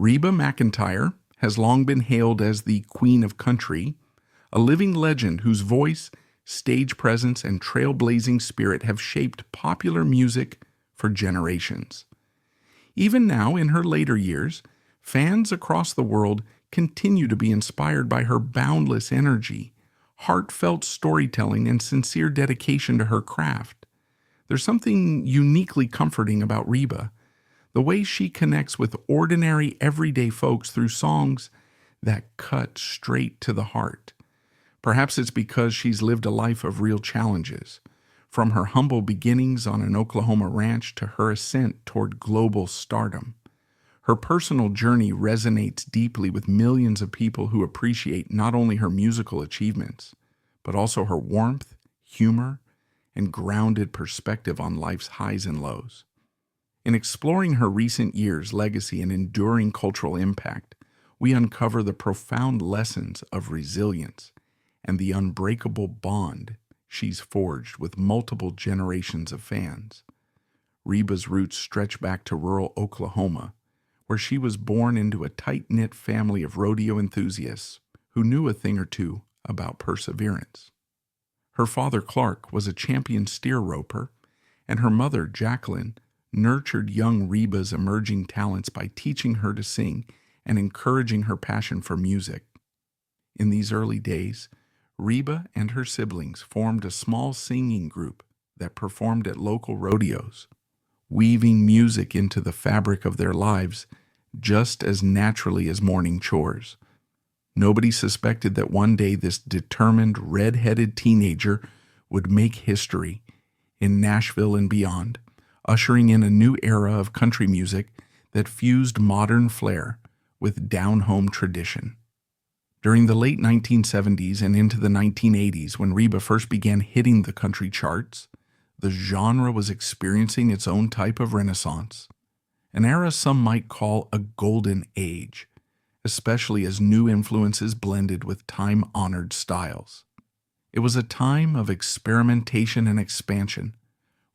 Reba McEntire has long been hailed as the Queen of Country, a living legend whose voice, stage presence, and trailblazing spirit have shaped popular music for generations. Even now, in her later years, fans across the world continue to be inspired by her boundless energy, heartfelt storytelling, and sincere dedication to her craft. There's something uniquely comforting about Reba, the way she connects with ordinary, everyday folks through songs that cut straight to the heart. Perhaps it's because she's lived a life of real challenges, from her humble beginnings on an Oklahoma ranch to her ascent toward global stardom. Her personal journey resonates deeply with millions of people who appreciate not only her musical achievements, but also her warmth, humor, and grounded perspective on life's highs and lows. In exploring her recent years' legacy and enduring cultural impact, we uncover the profound lessons of resilience and the unbreakable bond she's forged with multiple generations of fans. Reba's roots stretch back to rural Oklahoma, where she was born into a tight-knit family of rodeo enthusiasts who knew a thing or two about perseverance. Her father, Clark, was a champion steer roper, and her mother, Jacqueline, nurtured young Reba's emerging talents by teaching her to sing and encouraging her passion for music. In these early days, Reba and her siblings formed a small singing group that performed at local rodeos, weaving music into the fabric of their lives just as naturally as morning chores. Nobody suspected that one day this determined, red-headed teenager would make history in Nashville and beyond, ushering in a new era of country music that fused modern flair with down-home tradition. During the late 1970s and into the 1980s, when Reba first began hitting the country charts, the genre was experiencing its own type of renaissance, an era some might call a golden age, especially as new influences blended with time-honored styles. It was a time of experimentation and expansion,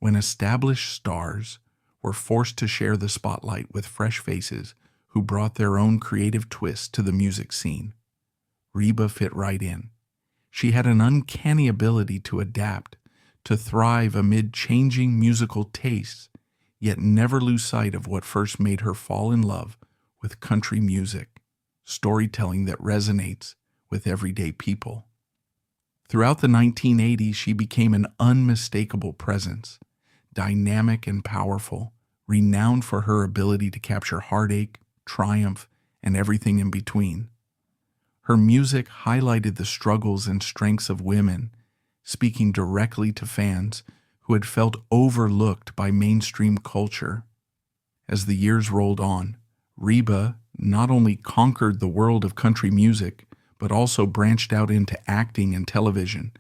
when established stars were forced to share the spotlight with fresh faces who brought their own creative twist to the music scene. Reba fit right in. She had an uncanny ability to adapt, to thrive amid changing musical tastes, yet never lose sight of what first made her fall in love with country music, storytelling that resonates with everyday people. Throughout the 1980s, she became an unmistakable presence, dynamic and powerful, renowned for her ability to capture heartache, triumph, and everything in between. Her music highlighted the struggles and strengths of women, speaking directly to fans who had felt overlooked by mainstream culture. As the years rolled on, Reba not only conquered the world of country music, but also branched out into acting and television,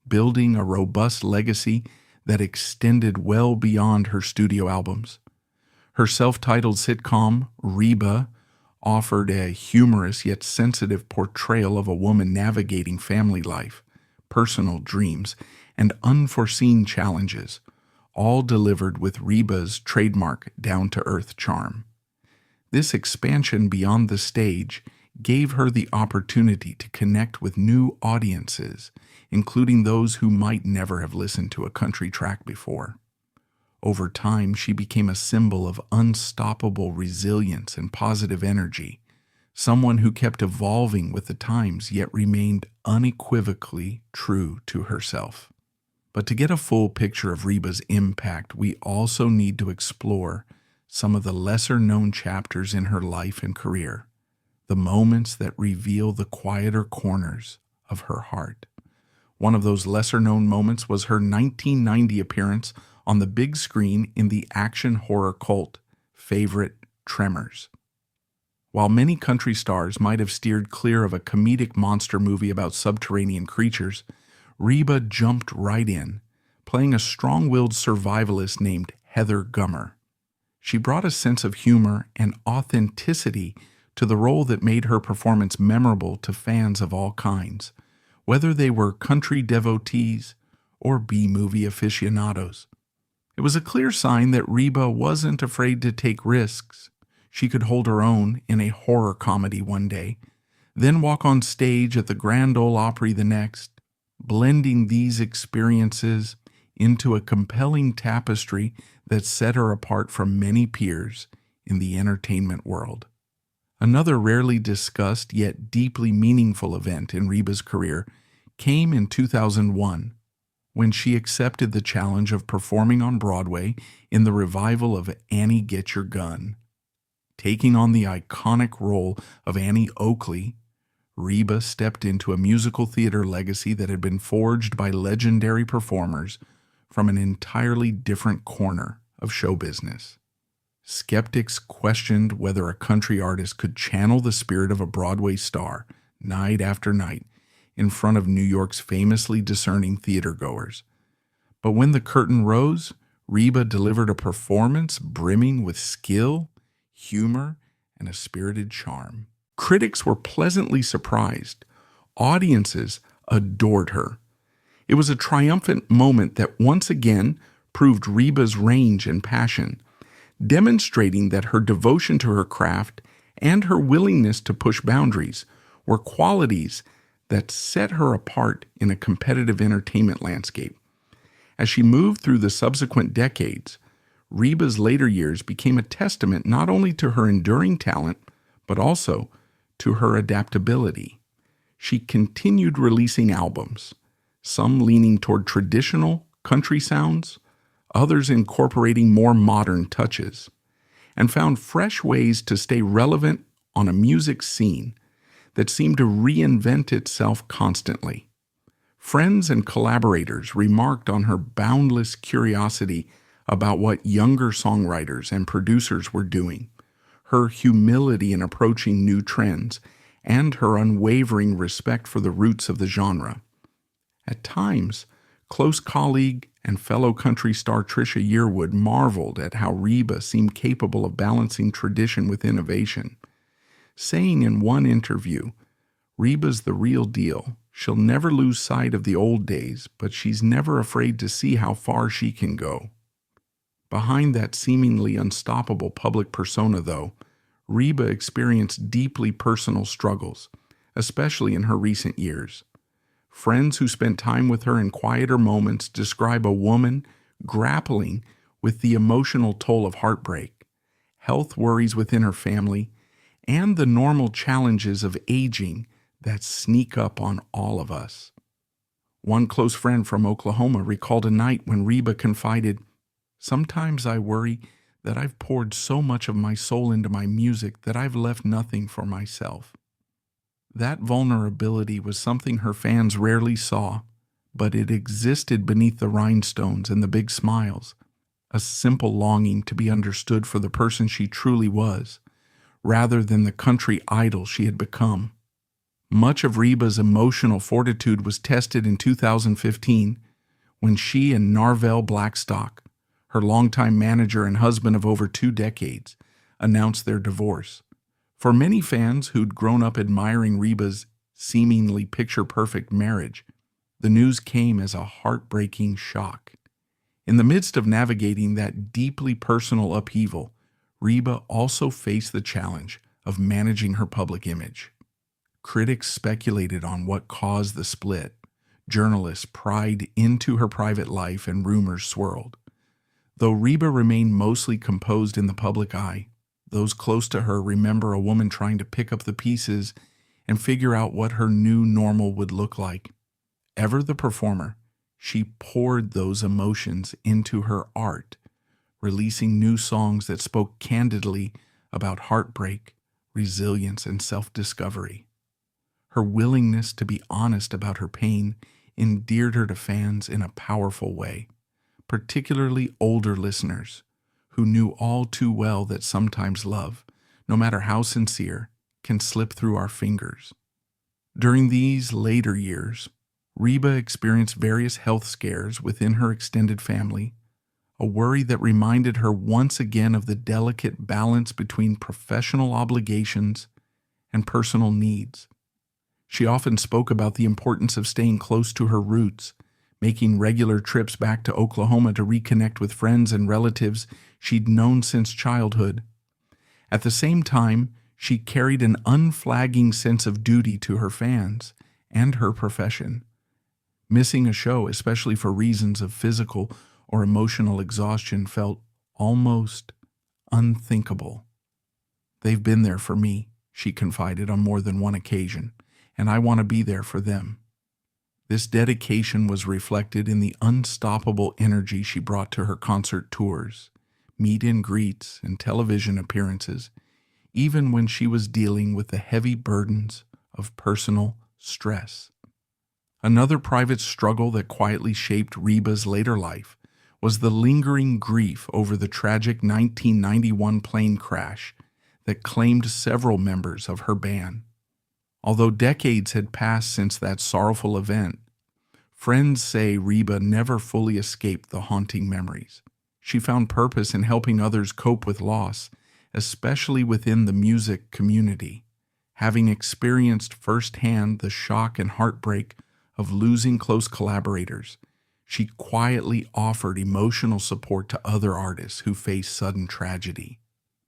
building a robust legacy that extended well beyond her studio albums. Her self-titled sitcom, Reba, offered a humorous yet sensitive portrayal of a woman navigating family life, personal dreams, and unforeseen challenges, all delivered with Reba's trademark down-to-earth charm. This expansion beyond the stage gave her the opportunity to connect with new audiences, including those who might never have listened to a country track before. Over time, she became a symbol of unstoppable resilience and positive energy, someone who kept evolving with the times yet remained unequivocally true to herself. But to get a full picture of Reba's impact, we also need to explore some of the lesser-known chapters in her life and career, the moments that reveal the quieter corners of her heart. One of those lesser-known moments was her 1990 appearance on the big screen in the action horror cult favorite Tremors. While many country stars might have steered clear of a comedic monster movie about subterranean creatures, Reba jumped right in, playing a strong-willed survivalist named Heather Gummer. She brought a sense of humor and authenticity to the role that made her performance memorable to fans of all kinds, whether they were country devotees or B-movie aficionados. It was a clear sign that Reba wasn't afraid to take risks. she could hold her own in a horror comedy one day, then walk on stage at the Grand Ole Opry the next, blending these experiences into a compelling tapestry that set her apart from many peers in the entertainment world. Another rarely discussed yet deeply meaningful event in Reba's career came in 2001, when she accepted the challenge of performing on Broadway in the revival of Annie Get Your Gun. Taking on the iconic role of Annie Oakley, Reba stepped into a musical theater legacy that had been forged by legendary performers from an entirely different corner of show business. Skeptics questioned whether a country artist could channel the spirit of a Broadway star night after night in front of New York's famously discerning theatergoers. But when the curtain rose, Reba delivered a performance brimming with skill, humor, and a spirited charm. Critics were pleasantly surprised. Audiences adored her. It was a triumphant moment that once again proved Reba's range and passion, demonstrating that her devotion to her craft and her willingness to push boundaries were qualities that set her apart in a competitive entertainment landscape. As she moved through the subsequent decades, Reba's later years became a testament not only to her enduring talent, but also to her adaptability. She continued releasing albums, some leaning toward traditional country sounds, others incorporating more modern touches, and found fresh ways to stay relevant on a music scene that seemed to reinvent itself constantly. Friends and collaborators remarked on her boundless curiosity about what younger songwriters and producers were doing, her humility in approaching new trends, and her unwavering respect for the roots of the genre. At times, close colleague and fellow country star Trisha Yearwood marveled at how Reba seemed capable of balancing tradition with innovation, saying in one interview, "Reba's the real deal. She'll never lose sight of the old days, but she's never afraid to see how far she can go." Behind that seemingly unstoppable public persona, though, Reba experienced deeply personal struggles, especially in her recent years. Friends who spent time with her in quieter moments describe a woman grappling with the emotional toll of heartbreak, health worries within her family, and the normal challenges of aging that sneak up on all of us. One close friend from Oklahoma recalled a night when Reba confided, "Sometimes I worry that I've poured so much of my soul into my music that I've left nothing for myself." That vulnerability was something her fans rarely saw, but it existed beneath the rhinestones and the big smiles, a simple longing to be understood for the person she truly was, rather than the country idol she had become. Much of Reba's emotional fortitude was tested in 2015 when she and Narvel Blackstock, her longtime manager and husband of over 2 decades, announced their divorce. For many fans who'd grown up admiring Reba's seemingly picture-perfect marriage, the news came as a heartbreaking shock. In the midst of navigating that deeply personal upheaval, Reba also faced the challenge of managing her public image. Critics speculated on what caused the split. Journalists pried into her private life and rumors swirled. Though Reba remained mostly composed in the public eye, those close to her remember a woman trying to pick up the pieces and figure out what her new normal would look like. Ever the performer, she poured those emotions into her art, releasing new songs that spoke candidly about heartbreak, resilience, and self-discovery. Her willingness to be honest about her pain endeared her to fans in a powerful way, particularly older listeners who knew all too well that sometimes love, no matter how sincere, can slip through our fingers. During these later years, Reba experienced various health scares within her extended family, a worry that reminded her once again of the delicate balance between professional obligations and personal needs. She often spoke about the importance of staying close to her roots, making regular trips back to Oklahoma to reconnect with friends and relatives she'd known since childhood. At the same time, she carried an unflagging sense of duty to her fans and her profession. Missing a show, especially for reasons of physical or emotional exhaustion, felt almost unthinkable. "They've been there for me," she confided on more than one occasion, "and I want to be there for them." This dedication was reflected in the unstoppable energy she brought to her concert tours, meet and greets, and television appearances, even when she was dealing with the heavy burdens of personal stress. Another private struggle that quietly shaped Reba's later life was the lingering grief over the tragic 1991 plane crash that claimed several members of her band. Although decades had passed since that sorrowful event, friends say Reba never fully escaped the haunting memories. She found purpose in helping others cope with loss, especially within the music community. Having experienced firsthand the shock and heartbreak of losing close collaborators, she quietly offered emotional support to other artists who faced sudden tragedy.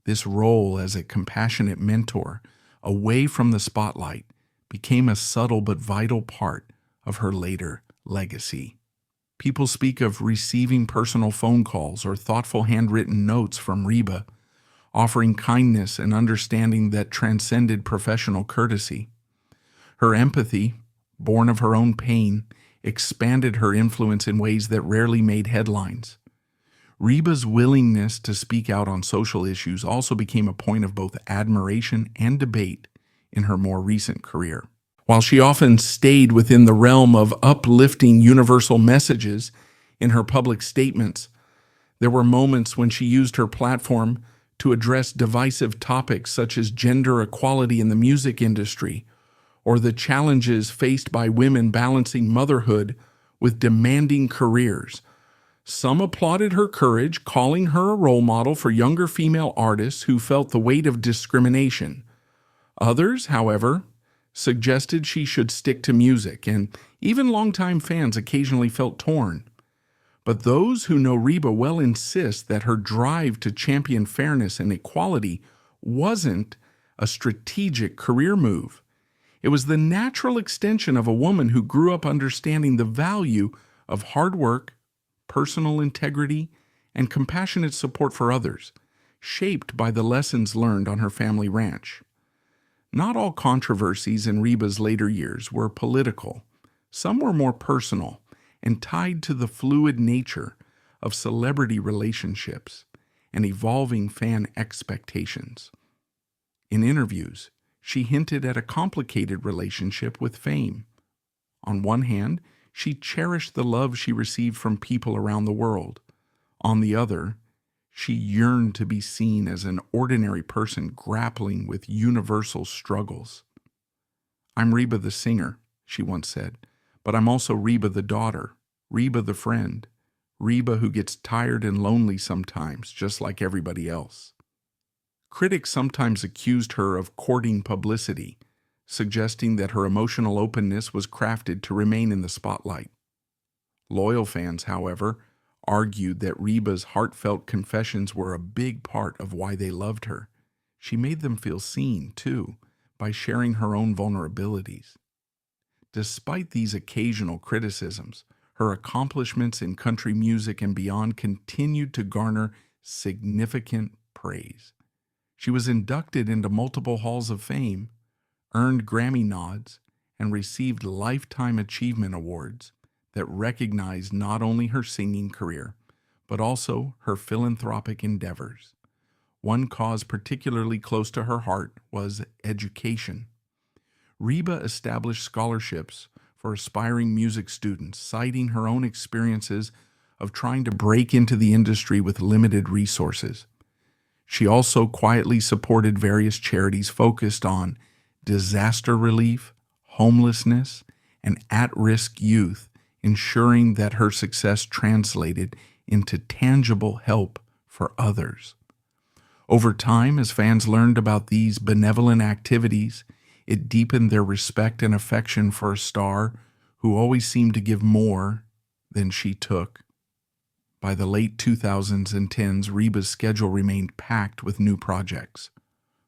This role as a compassionate mentor, away from the spotlight, became a subtle but vital part of her later legacy. People speak of receiving personal phone calls or thoughtful handwritten notes from Reba, offering kindness and understanding that transcended professional courtesy. Her empathy, born of her own pain, expanded her influence in ways that rarely made headlines. Reba's willingness to speak out on social issues also became a point of both admiration and debate in her more recent career. While she often stayed within the realm of uplifting universal messages in her public statements, there were moments when she used her platform to address divisive topics such as gender equality in the music industry or the challenges faced by women balancing motherhood with demanding careers. Some applauded her courage, calling her a role model for younger female artists who felt the weight of discrimination. Others, however, suggested she should stick to music, and even longtime fans occasionally felt torn. But those who know Reba well insist that her drive to champion fairness and equality wasn't a strategic career move. It was the natural extension of a woman who grew up understanding the value of hard work, personal integrity, and compassionate support for others, shaped by the lessons learned on her family ranch. Not all controversies in Reba's later years were political. Some were more personal and tied to the fluid nature of celebrity relationships and evolving fan expectations. In interviews, she hinted at a complicated relationship with fame. On one hand, she cherished the love she received from people around the world. On the other, she yearned to be seen as an ordinary person grappling with universal struggles. "I'm Reba the singer," she once said, "but I'm also Reba the daughter, Reba the friend, Reba who gets tired and lonely sometimes, just like everybody else." Critics sometimes accused her of courting publicity, suggesting that her emotional openness was crafted to remain in the spotlight. Loyal fans, however, argued that Reba's heartfelt confessions were a big part of why they loved her. She made them feel seen, too, by sharing her own vulnerabilities. Despite these occasional criticisms, her accomplishments in country music and beyond continued to garner significant praise. She was inducted into multiple halls of fame, earned Grammy nods, and received Lifetime Achievement Awards that recognized not only her singing career, but also her philanthropic endeavors. One cause particularly close to her heart was education. Reba established scholarships for aspiring music students, citing her own experiences of trying to break into the industry with limited resources. She also quietly supported various charities focused on disaster relief, homelessness, and at-risk youth, ensuring that her success translated into tangible help for others. Over time, as fans learned about these benevolent activities, it deepened their respect and affection for a star who always seemed to give more than she took. By the late 2000s and 10s, Reba's schedule remained packed with new projects.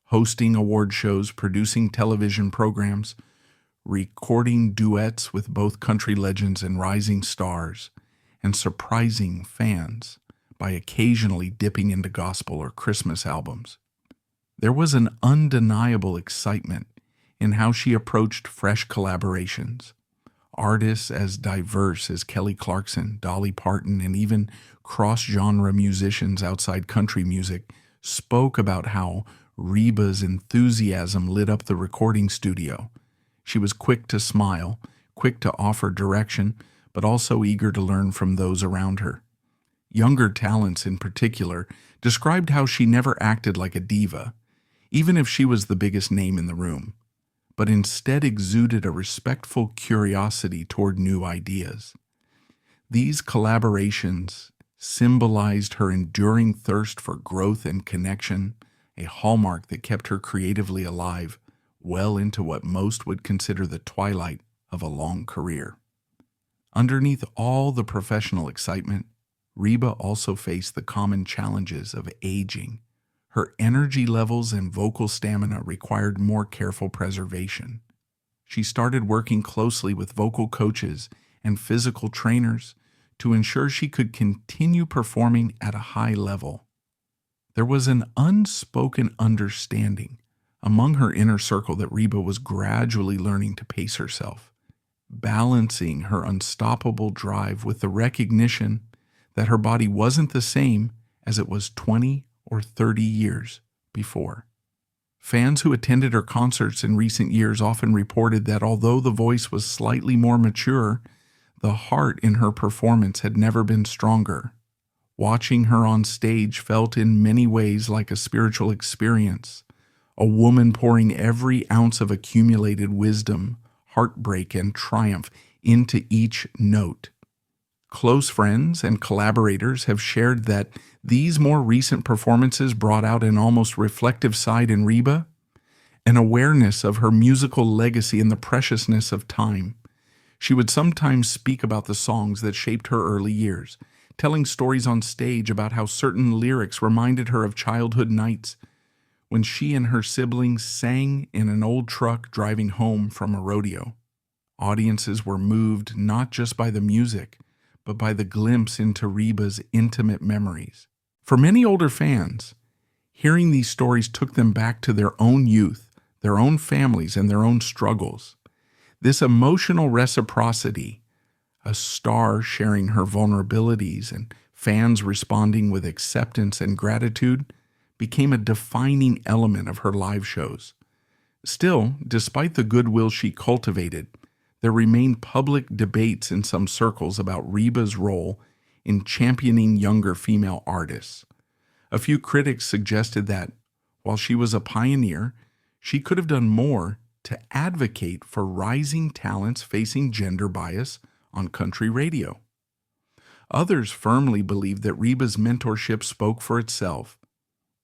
hosting award shows, producing television programs, recording duets with both country legends and rising stars, and surprising fans by occasionally dipping into gospel or Christmas albums. There was an undeniable excitement in how she approached fresh collaborations. Artists as diverse as Kelly Clarkson, Dolly Parton, and even cross-genre musicians outside country music spoke about how Reba's enthusiasm lit up the recording studio. She was quick to smile, quick to offer direction, but also eager to learn from those around her. Younger talents in particular described how she never acted like a diva, even if she was the biggest name in the room, but instead exuded a respectful curiosity toward new ideas. These collaborations symbolized her enduring thirst for growth and connection, a hallmark that kept her creatively alive well into what most would consider the twilight of a long career. Underneath all the professional excitement, Reba also faced the common challenges of aging. Her energy levels and vocal stamina required more careful preservation. She started working closely with vocal coaches and physical trainers to ensure she could continue performing at a high level. There was an unspoken understanding among her inner circle that Reba was gradually learning to pace herself, balancing her unstoppable drive with the recognition that her body wasn't the same as it was 20 or 30 years before. Fans who attended her concerts in recent years often reported that although the voice was slightly more mature, the heart in her performance had never been stronger. Watching her on stage felt in many ways like a spiritual experience, a woman pouring every ounce of accumulated wisdom, heartbreak, and triumph into each note. Close friends and collaborators have shared that these more recent performances brought out an almost reflective side in Reba, an awareness of her musical legacy and the preciousness of time. She would sometimes speak about the songs that shaped her early years, telling stories on stage about how certain lyrics reminded her of childhood nights when she and her siblings sang in an old truck driving home from a rodeo. Audiences were moved not just by the music, but by the glimpse into Reba's intimate memories. For many older fans, hearing these stories took them back to their own youth, their own families, and their own struggles. This emotional reciprocity, a star sharing her vulnerabilities and fans responding with acceptance and gratitude, became a defining element of her live shows. Still, despite the goodwill she cultivated, there remained public debates in some circles about Reba's role in championing younger female artists. A few critics suggested that, while she was a pioneer, she could have done more to advocate for rising talents facing gender bias on country radio. Others firmly believed that Reba's mentorship spoke for itself,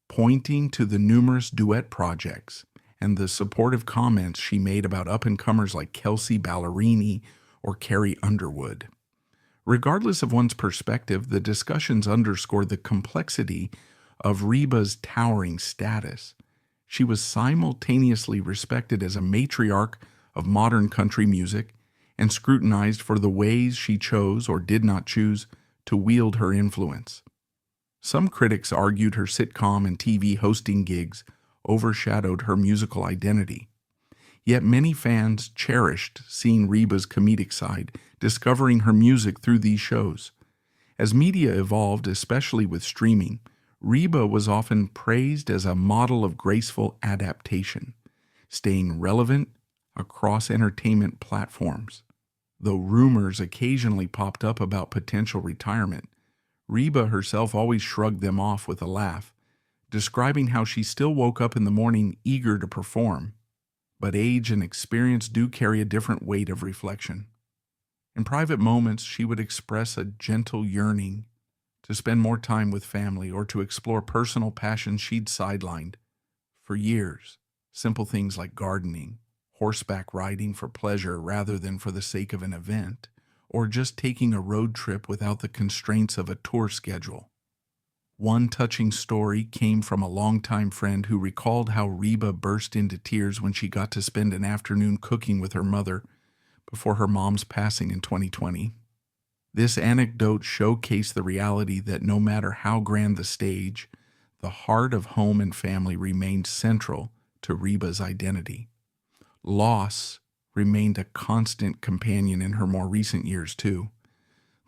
pointing to the numerous duet projects and the supportive comments she made about up-and-comers like Kelsey Ballerini or Carrie Underwood. Regardless of one's perspective, the discussions underscored the complexity of Reba's towering status. She was simultaneously respected as a matriarch of modern country music and scrutinized for the ways she chose or did not choose to wield her influence. Some critics argued her sitcom and TV hosting gigs overshadowed her musical identity. Yet many fans cherished seeing Reba's comedic side, discovering her music through these shows. As media evolved, especially with streaming, Reba was often praised as a model of graceful adaptation, staying relevant across entertainment platforms. Though rumors occasionally popped up about potential retirement, Reba herself always shrugged them off with a laugh, describing how she still woke up in the morning eager to perform. But age and experience do carry a different weight of reflection. In private moments, she would express a gentle yearning to spend more time with family or to explore personal passions she'd sidelined for years. Simple things like gardening, horseback riding for pleasure rather than for the sake of an event, or just taking a road trip without the constraints of a tour schedule. One touching story came from a longtime friend who recalled how Reba burst into tears when she got to spend an afternoon cooking with her mother before her mom's passing in 2020. This anecdote showcased the reality that no matter how grand the stage, the heart of home and family remained central to Reba's identity. Loss remained a constant companion in her more recent years, too.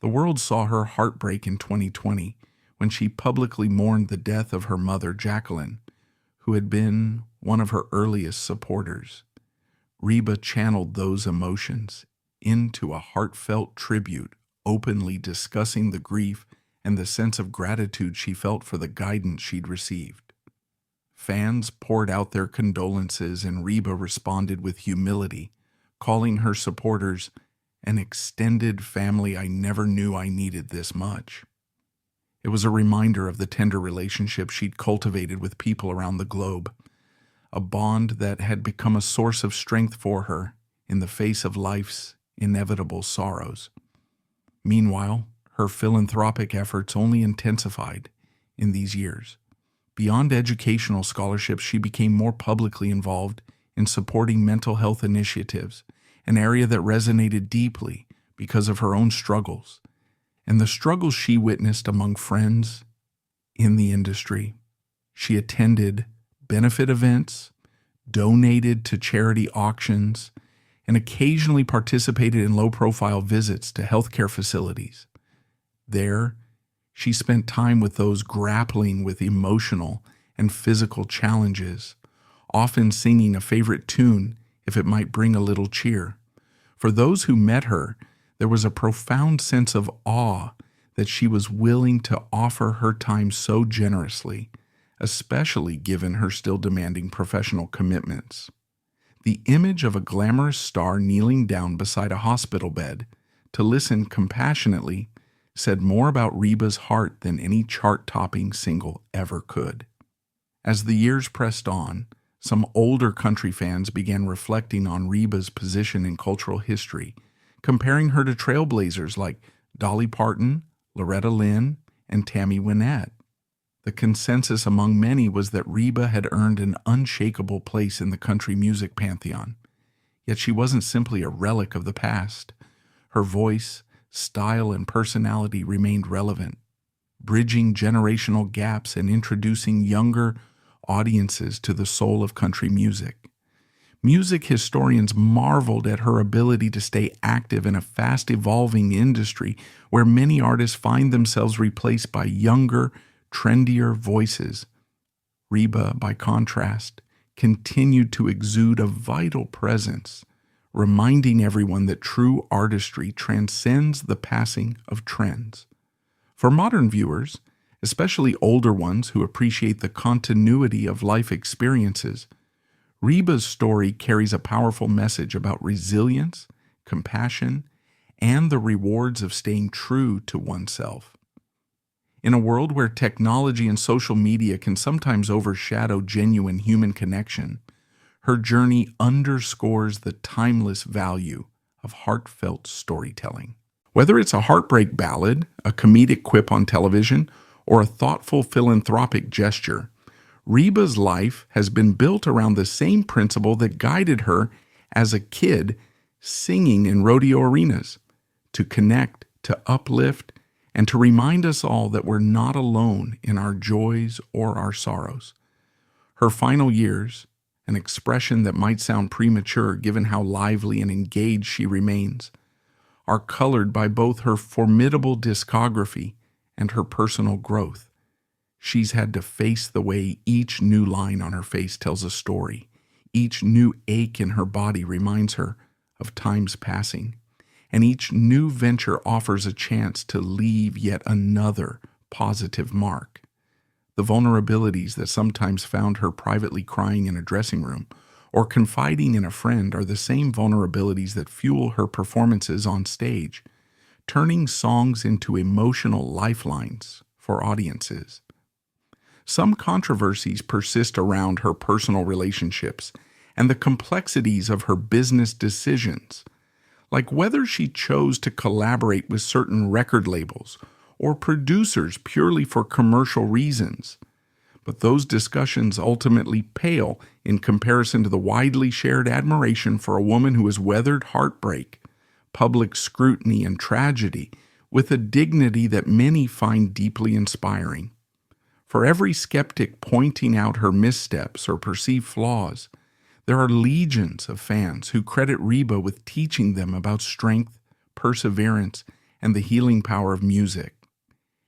The world saw her heartbreak in 2020 when she publicly mourned the death of her mother, Jacqueline, who had been one of her earliest supporters. Reba channeled those emotions into a heartfelt tribute, openly discussing the grief and the sense of gratitude she felt for the guidance she'd received. Fans poured out their condolences, and Reba responded with humility, calling her supporters an extended family I never knew I needed this much. It was a reminder of the tender relationship she'd cultivated with people around the globe, a bond that had become a source of strength for her in the face of life's inevitable sorrows. Meanwhile, her philanthropic efforts only intensified in these years. Beyond educational scholarships, she became more publicly involved in supporting mental health initiatives, an area that resonated deeply because of her own struggles and the struggles she witnessed among friends in the industry. She attended benefit events, donated to charity auctions, and occasionally participated in low-profile visits to healthcare facilities. There, she spent time with those grappling with emotional and physical challenges, often singing a favorite tune if it might bring a little cheer. For those who met her, there was a profound sense of awe that she was willing to offer her time so generously, especially given her still demanding professional commitments. The image of a glamorous star kneeling down beside a hospital bed to listen compassionately said more about Reba's heart than any chart-topping single ever could. As the years pressed on, some older country fans began reflecting on Reba's position in cultural history, comparing her to trailblazers like Dolly Parton, Loretta Lynn, and Tammy Wynette. The consensus among many was that Reba had earned an unshakable place in the country music pantheon. Yet she wasn't simply a relic of the past. Her voice, style, and personality remained relevant, bridging generational gaps and introducing younger audiences to the soul of country music. Music historians marveled at her ability to stay active in a fast-evolving industry where many artists find themselves replaced by younger, trendier voices. Reba, by contrast, continued to exude a vital presence, reminding everyone that true artistry transcends the passing of trends. For modern viewers, especially older ones who appreciate the continuity of life experiences, Reba's story carries a powerful message about resilience, compassion, and the rewards of staying true to oneself. In a world where technology and social media can sometimes overshadow genuine human connection, her journey underscores the timeless value of heartfelt storytelling. Whether it's a heartbreak ballad, a comedic quip on television, or a thoughtful philanthropic gesture, Reba's life has been built around the same principle that guided her as a kid singing in rodeo arenas: to connect, to uplift, and to remind us all that we're not alone in our joys or our sorrows. Her final years, an expression that might sound premature given how lively and engaged she remains, are colored by both her formidable discography and her personal growth. She's had to face the way each new line on her face tells a story. Each new ache in her body reminds her of time's passing. And each new venture offers a chance to leave yet another positive mark. The vulnerabilities that sometimes found her privately crying in a dressing room or confiding in a friend are the same vulnerabilities that fuel her performances on stage, turning songs into emotional lifelines for audiences. Some controversies persist around her personal relationships and the complexities of her business decisions, like whether she chose to collaborate with certain record labels or producers purely for commercial reasons. But those discussions ultimately pale in comparison to the widely shared admiration for a woman who has weathered heartbreak, public scrutiny, and tragedy with a dignity that many find deeply inspiring. For every skeptic pointing out her missteps or perceived flaws, there are legions of fans who credit Reba with teaching them about strength, perseverance, and the healing power of music.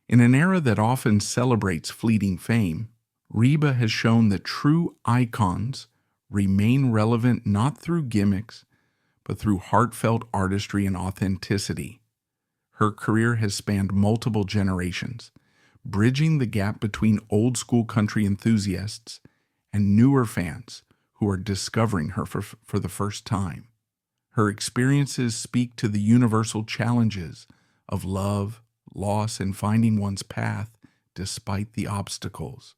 In an era that often celebrates fleeting fame, Reba has shown that true icons remain relevant not through gimmicks, but through heartfelt artistry and authenticity. Her career has spanned multiple generations, bridging the gap between old-school country enthusiasts and newer fans who are discovering her for the first time. Her experiences speak to the universal challenges of love, loss, and finding one's path despite the obstacles.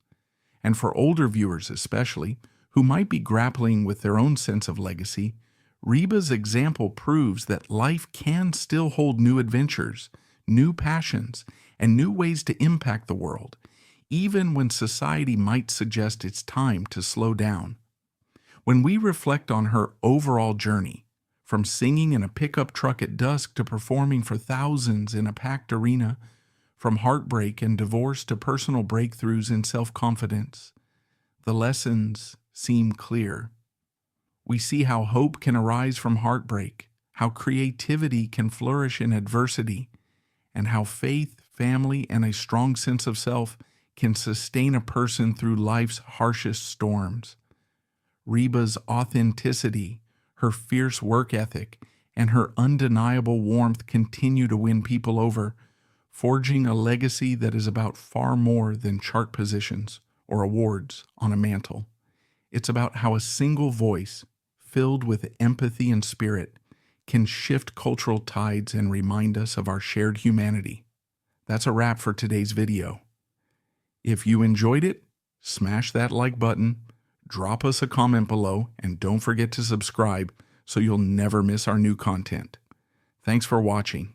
And for older viewers especially, who might be grappling with their own sense of legacy, Reba's example proves that life can still hold new adventures, new passions, and new ways to impact the world, even when society might suggest it's time to slow down. When we reflect on her overall journey, from singing in a pickup truck at dusk to performing for thousands in a packed arena, from heartbreak and divorce to personal breakthroughs in self-confidence, the lessons seem clear. We see how hope can arise from heartbreak, how creativity can flourish in adversity, and how faith, family, and a strong sense of self can sustain a person through life's harshest storms. Reba's authenticity, her fierce work ethic, and her undeniable warmth continue to win people over, forging a legacy that is about far more than chart positions or awards on a mantle. It's about how a single voice, filled with empathy and spirit, can shift cultural tides and remind us of our shared humanity. That's a wrap for today's video. If you enjoyed it, smash that like button, drop us a comment below, and don't forget to subscribe so you'll never miss our new content. Thanks for watching.